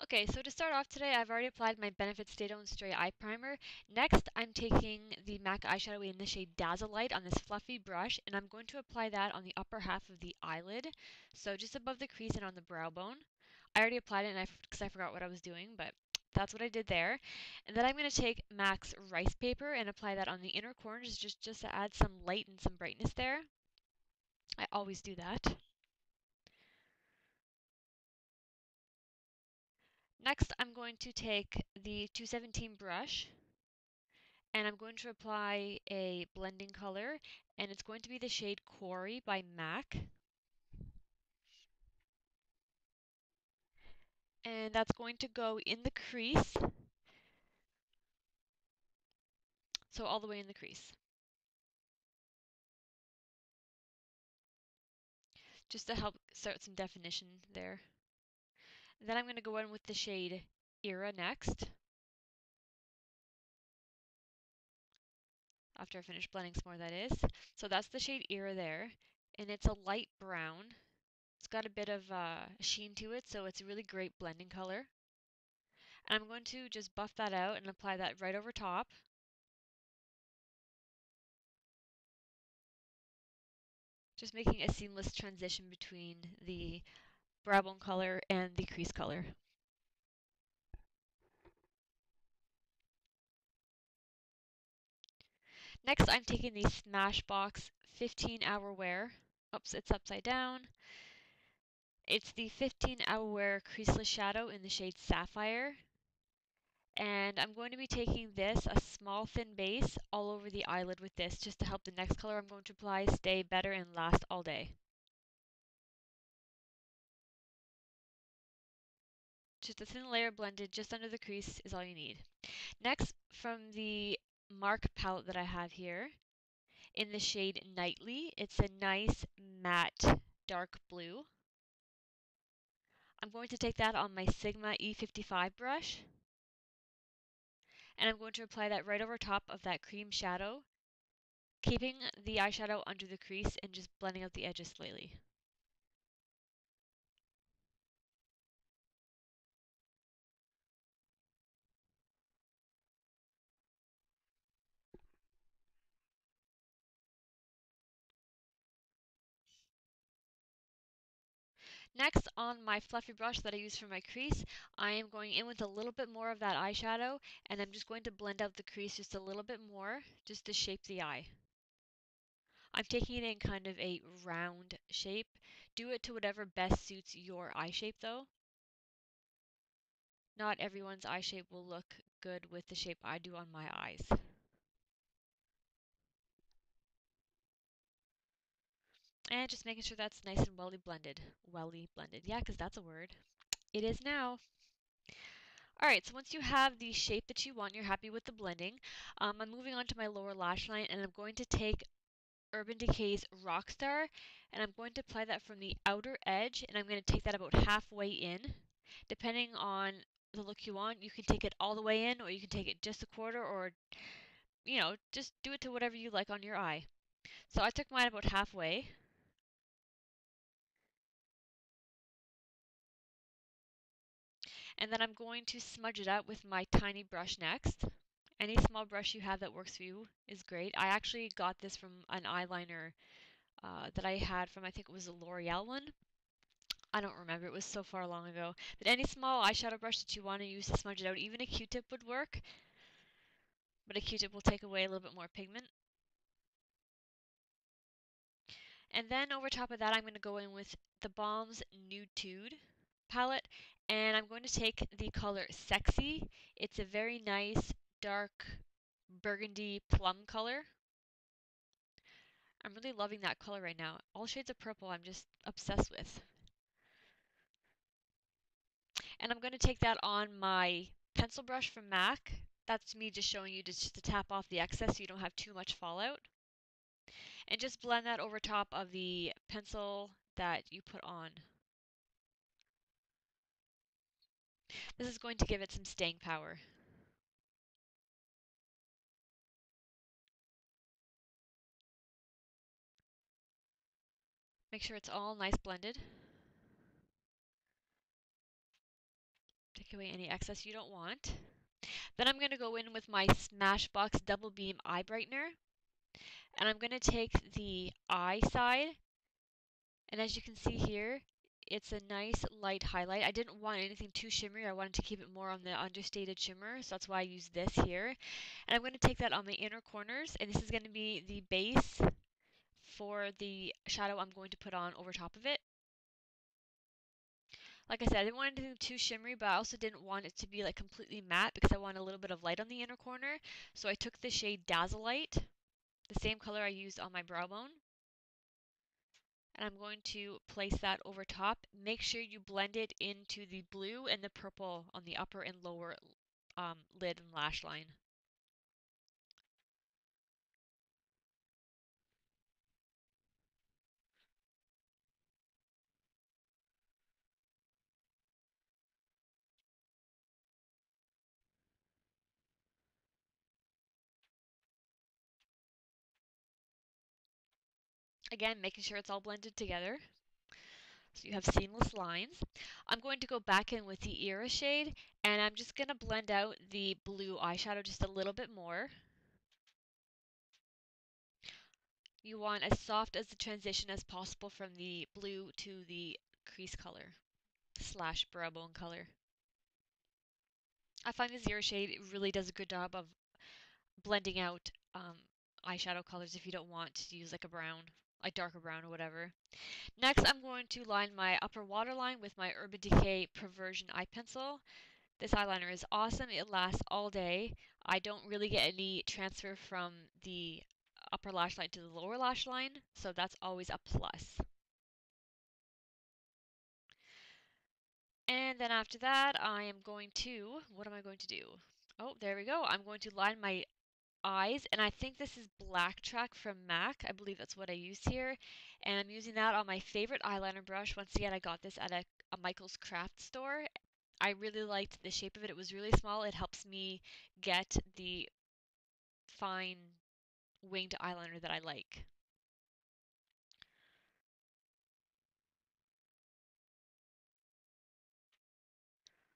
Okay, so to start off today, I've already applied my Benefit Stay Don't Stray eye primer. Next, I'm taking the MAC eyeshadow in the shade Dazzlelight on this fluffy brush, and I'm going to apply that on the upper half of the eyelid, so just above the crease and on the brow bone. I already applied it because I forgot what I was doing, but that's what I did there. And then I'm going to take MAC's rice paper and apply that on the inner corners just to add some light and some brightness there. I always do that. Next, I'm going to take the 217 brush and I'm going to apply a blending color, and it's going to be the shade Quarry by MAC. And that's going to go in the crease, so all the way in the crease. Just to help start some definition there. And then I'm going to go in with the shade Era next, after I finish blending some more, that is. So that's the shade Era there, and it's a light brown. It's got a bit of sheen to it, so it's a really great blending color. And I'm going to just buff that out and apply that right over top. Just making a seamless transition between the brow bone color and the crease color. Next, I'm taking the Smashbox 15-Hour Wear. Oops, it's upside down. It's the 15-Hour Wear Creaseless Shadow in the shade Saphire. And I'm going to be taking this, a small thin base, all over the eyelid with this, just to help the next color I'm going to apply stay better and last all day. Just a thin layer blended just under the crease is all you need. Next, from the Mark palette that I have here, in the shade Nightly, it's a nice matte dark blue. I'm going to take that on my Sigma E55 brush, and I'm going to apply that right over top of that cream shadow, keeping the eyeshadow under the crease and just blending out the edges slightly. Next, on my fluffy brush that I use for my crease, I am going in with a little bit more of that eyeshadow, and I'm just going to blend out the crease just a little bit more, just to shape the eye. I'm taking it in kind of a round shape. Do it to whatever best suits your eye shape though. Not everyone's eye shape will look good with the shape I do on my eyes. And just making sure that's nice and welly blended. Welly blended. Yeah, because that's a word. It is now. Alright, so once you have the shape that you want, you're happy with the blending, I'm moving on to my lower lash line, and I'm going to take Urban Decay's Rockstar, and I'm going to apply that from the outer edge, and I'm going to take that about halfway in. Depending on the look you want, you can take it all the way in, or you can take it just a quarter, or, just do it to whatever you like on your eye. So I took mine about halfway. And then I'm going to smudge it out with my tiny brush next. Any small brush you have that works for you is great. I actually got this from an eyeliner that I had from, I think it was a L'Oreal one. I don't remember, it was so far long ago. But any small eyeshadow brush that you want to use to smudge it out, even a Q-tip would work. But a Q-tip will take away a little bit more pigment. And then over top of that, I'm going to go in with the Balm's Nudetude palette, and I'm going to take the color Sexy. It's a very nice dark burgundy plum color. I'm really loving that color right now. All shades of purple I'm just obsessed with. And I'm going to take that on my pencil brush from MAC. That's me just showing you just to tap off the excess so you don't have too much fallout. And just blend that over top of the pencil that you put on. This is going to give it some staying power. Make sure it's all nice blended. Take away any excess you don't want. Then I'm going to go in with my Smashbox Double Beam Eye Brightener. And I'm going to take the eye side. And as you can see here, it's a nice light highlight. I didn't want anything too shimmery. I wanted to keep it more on the understated shimmer. So that's why I used this here. And I'm going to take that on my inner corners. And this is going to be the base for the shadow I'm going to put on over top of it. Like I said, I didn't want anything too shimmery, but I also didn't want it to be like completely matte because I want a little bit of light on the inner corner. So I took the shade Dazzlelight, the same color I used on my brow bone. And I'm going to place that over top. Make sure you blend it into the blue and the purple on the upper and lower lid and lash line. Again, making sure it's all blended together so you have seamless lines. I'm going to go back in with the Era shade, and I'm just going to blend out the blue eyeshadow just a little bit more. You want as soft as the transition as possible from the blue to the crease color slash brow bone color. I find the Zero shade really does a good job of blending out eyeshadow colors if you don't want to use like a brown, a darker brown or whatever. Next, I'm going to line my upper waterline with my Urban Decay Perversion eye pencil. This eyeliner is awesome. It lasts all day. I don't really get any transfer from the upper lash line to the lower lash line, so that's always a plus. And then after that, I am going to, what am I going to do? Oh, there we go. I'm going to line my eyes, and I think this is Blacktrack from MAC. I believe that's what I used here. And I'm using that on my favorite eyeliner brush. Once again, I got this at a Michael's craft store. I really liked the shape of it. It was really small. It helps me get the fine winged eyeliner that I like.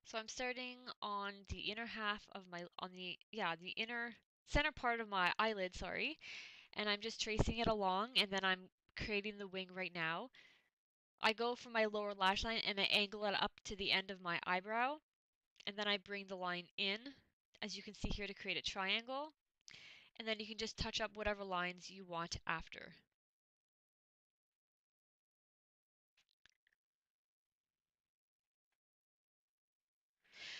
So I'm starting on the inner half of my, the inner center part of my eyelid, sorry. And I'm just tracing it along, and then I'm creating the wing right now. I go from my lower lash line and I angle it up to the end of my eyebrow, and then I bring the line in, as you can see here, to create a triangle. And then you can just touch up whatever lines you want after.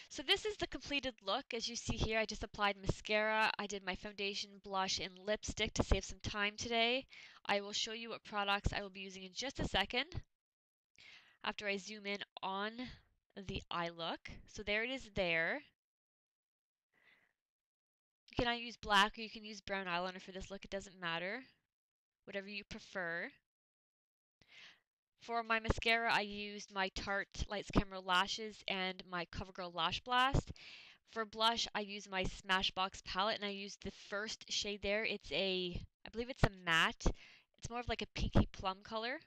So this is the completed look. As you see here, I just applied mascara, I did my foundation, blush, and lipstick to save some time today. I will show you what products I will be using in just a second after I zoom in on the eye look. So there it is there. You can either use black or you can use brown eyeliner for this look. It doesn't matter. Whatever you prefer. For my mascara, I used my Tarte Lights Camera Lashes and my Covergirl Lash Blast. For blush, I used my Smashbox palette, and I used the first shade there. It's I believe it's a matte. It's more of like a pinky plum color.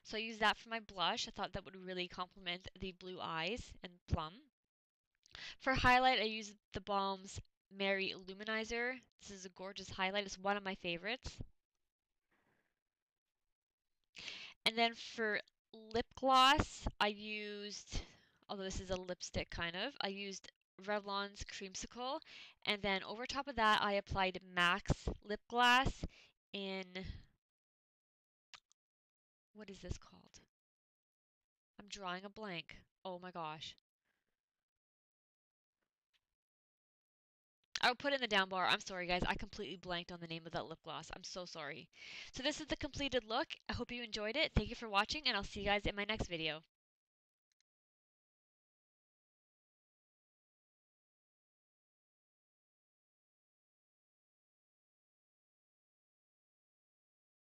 So I used that for my blush. I thought that would really complement the blue eyes and plum. For highlight, I used the Balm's Mary Luminizer. This is a gorgeous highlight. It's one of my favorites. And then for lip gloss, I used, although this is a lipstick kind of, I used Revlon's Creamsicle. And then over top of that, I applied MAC's lip gloss in, what is this called? I'm drawing a blank. Oh my gosh. I'll put it in the down bar. I'm sorry, guys. I completely blanked on the name of that lip gloss. I'm so sorry. So this is the completed look. I hope you enjoyed it. Thank you for watching, and I'll see you guys in my next video.